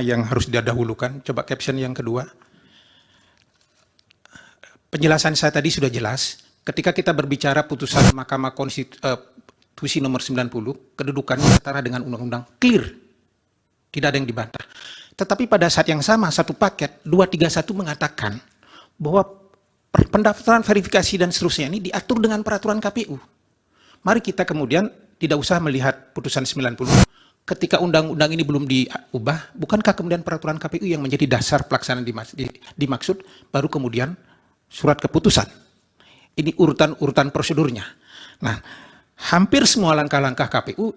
mana yang harus didahulukan. Coba caption yang kedua. Penjelasan saya tadi sudah jelas. Ketika kita berbicara putusan Mahkamah Konstitusi nomor 90, kedudukannya setara dengan undang-undang, clear. Tidak ada yang dibantah. Tetapi pada saat yang sama, satu paket, 231 mengatakan bahwa pendaftaran verifikasi dan seterusnya ini diatur dengan peraturan KPU. Mari kita kemudian tidak usah melihat putusan 90. Ketika undang-undang ini belum diubah, bukankah kemudian peraturan KPU yang menjadi dasar pelaksanaan dimaksud, baru kemudian surat keputusan. Ini urutan-urutan prosedurnya. Nah, hampir semua langkah-langkah KPU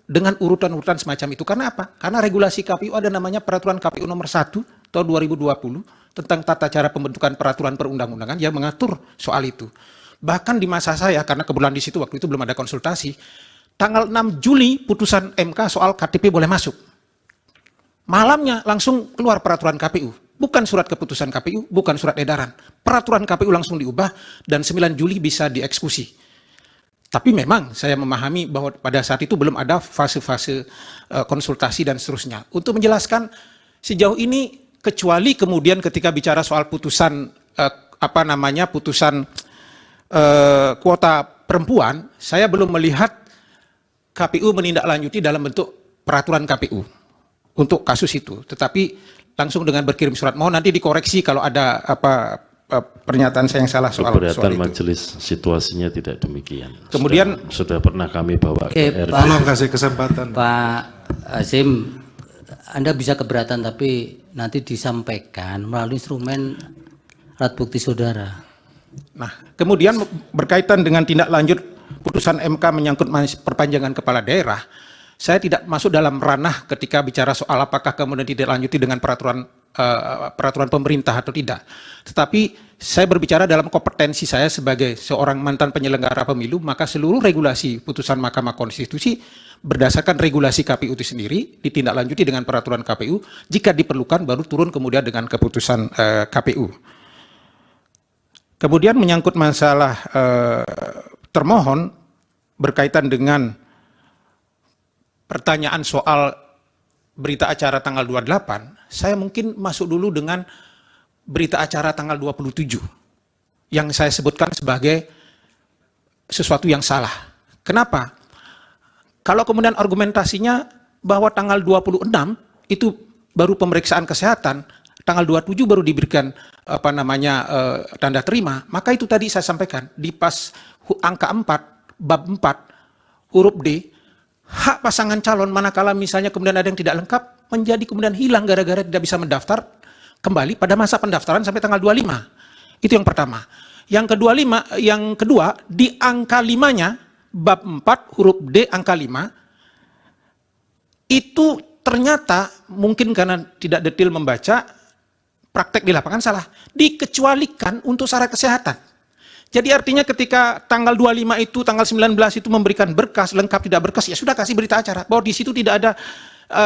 dengan urutan-urutan semacam itu. Karena apa? Karena regulasi KPU ada namanya Peraturan KPU nomor 1 tahun 2020 tentang tata cara pembentukan peraturan perundang-undangan yang mengatur soal itu. Bahkan di masa saya, karena kebetulan di situ waktu itu belum ada konsultasi, tanggal 6 Juli putusan MK soal KTP boleh masuk. Malamnya langsung keluar peraturan KPU. Bukan surat keputusan KPU, bukan surat edaran. Peraturan KPU langsung diubah dan 9 Juli bisa dieksekusi. Tapi memang saya memahami bahwa pada saat itu belum ada fase-fase konsultasi dan seterusnya. Untuk menjelaskan sejauh ini, kecuali kemudian ketika bicara soal putusan putusan kuota perempuan, saya belum melihat KPU menindaklanjuti dalam bentuk peraturan KPU untuk kasus itu. Tetapi langsung dengan berkirim surat, mohon nanti dikoreksi kalau ada pernyataan saya yang salah soal itu. Keberatan majelis situasinya tidak demikian. Kemudian sudah pernah kami bawa ke RT. Tolong kasih kesempatan. Pak Hasim, Anda bisa keberatan tapi nanti disampaikan melalui instrumen alat bukti saudara. Nah, kemudian berkaitan dengan tindak lanjut putusan MK menyangkut perpanjangan kepala daerah, saya tidak masuk dalam ranah ketika bicara soal apakah kemudian tidak lanjuti dengan peraturan pemerintah atau tidak. Tetapi saya berbicara dalam kompetensi saya sebagai seorang mantan penyelenggara pemilu, maka seluruh regulasi putusan Mahkamah Konstitusi berdasarkan regulasi KPU itu sendiri ditindaklanjuti dengan peraturan KPU, jika diperlukan baru turun kemudian dengan keputusan KPU. Kemudian menyangkut masalah termohon berkaitan dengan pertanyaan soal berita acara tanggal 28, saya mungkin masuk dulu dengan berita acara tanggal 27 yang saya sebutkan sebagai sesuatu yang salah. Kenapa? Kalau kemudian argumentasinya bahwa tanggal 26 itu baru pemeriksaan kesehatan, tanggal 27 baru diberikan tanda terima, maka itu tadi saya sampaikan di pas angka 4 bab 4 huruf D, hak pasangan calon manakala misalnya kemudian ada yang tidak lengkap menjadi kemudian hilang gara-gara tidak bisa mendaftar kembali pada masa pendaftaran sampai tanggal 25. Itu yang pertama. Yang kedua di angka 5-nya bab 4 huruf D angka 5 itu ternyata mungkin karena tidak detail membaca, praktek di lapangan salah, dikecualikan untuk syarat kesehatan. Jadi artinya ketika tanggal 25 itu, tanggal 19 itu memberikan berkas, lengkap tidak berkas, ya sudah kasih berita acara. Bahwa di situ tidak ada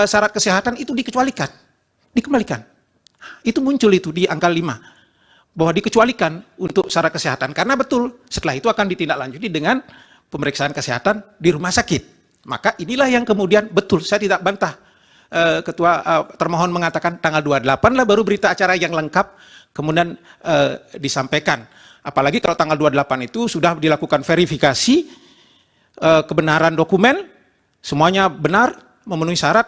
syarat kesehatan, itu dikecualikan. Dikembalikan. Itu muncul itu di angka 5. Bahwa dikecualikan untuk syarat kesehatan. Karena betul, setelah itu akan ditindaklanjuti dengan pemeriksaan kesehatan di rumah sakit. Maka inilah yang kemudian betul, saya tidak bantah. Ketua termohon mengatakan tanggal 28 lah baru berita acara yang lengkap kemudian disampaikan. Apalagi kalau tanggal 28 itu sudah dilakukan verifikasi kebenaran dokumen, semuanya benar, memenuhi syarat,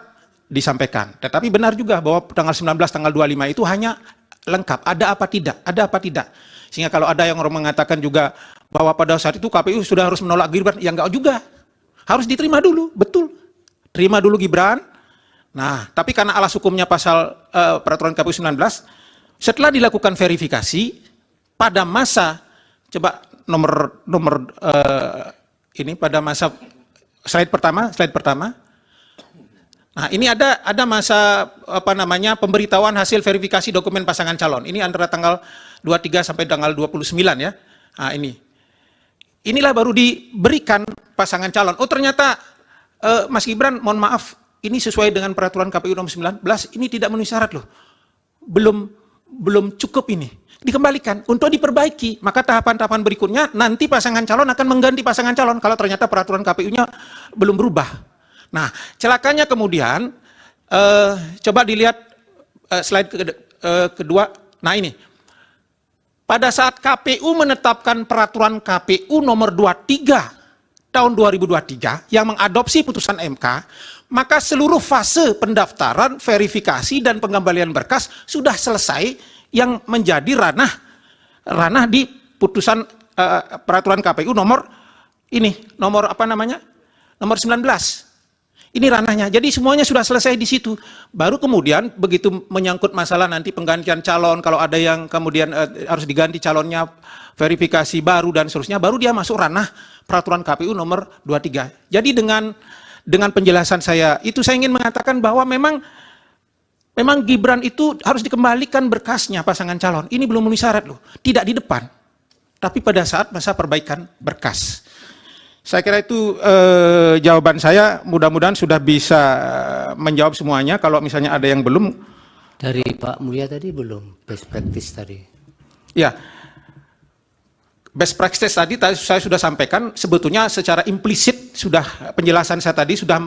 disampaikan. Tetapi benar juga bahwa tanggal 19, tanggal 25 itu hanya lengkap, ada apa tidak. Sehingga kalau ada yang orang mengatakan juga bahwa pada saat itu KPU sudah harus menolak Gibran, ya enggak juga. Harus diterima dulu, betul. Terima dulu Gibran. Nah, tapi karena alas hukumnya pasal peraturan KPU 19, setelah dilakukan verifikasi, pada masa coba ini pada masa slide pertama. Nah, ini ada masa pemberitahuan hasil verifikasi dokumen pasangan calon. Ini antara tanggal 23 sampai tanggal 29 ya. Nah, ini. Inilah baru diberikan pasangan calon. Oh, ternyata Mas Gibran, mohon maaf, ini sesuai dengan peraturan KPU nomor 19, ini tidak memenuhi syarat loh. Belum cukup ini. Dikembalikan untuk diperbaiki, maka tahapan-tahapan berikutnya nanti pasangan calon akan mengganti pasangan calon kalau ternyata peraturan KPU-nya belum berubah. Nah, celakanya kemudian, coba dilihat slide kedua. Nah ini, pada saat KPU menetapkan peraturan KPU nomor 23 tahun 2023 yang mengadopsi putusan MK, maka seluruh fase pendaftaran, verifikasi, dan pengembalian berkas sudah selesai yang menjadi ranah di putusan peraturan KPU nomor nomor 19. Ini ranahnya. Jadi semuanya sudah selesai di situ. Baru kemudian begitu menyangkut masalah nanti penggantian calon, kalau ada yang kemudian harus diganti calonnya, verifikasi baru dan seterusnya, baru dia masuk ranah peraturan KPU nomor 23. Jadi dengan penjelasan saya itu saya ingin mengatakan bahwa memang Gibran itu harus dikembalikan berkasnya pasangan calon. Ini belum memenuhi syarat loh. Tidak di depan, tapi pada saat masa perbaikan berkas. Saya kira itu jawaban saya, mudah-mudahan sudah bisa menjawab semuanya. Kalau misalnya ada yang belum. Dari Pak Mulya tadi belum, best practice tadi. Ya, best practice tadi saya sudah sampaikan, sebetulnya secara implisit sudah penjelasan saya tadi sudah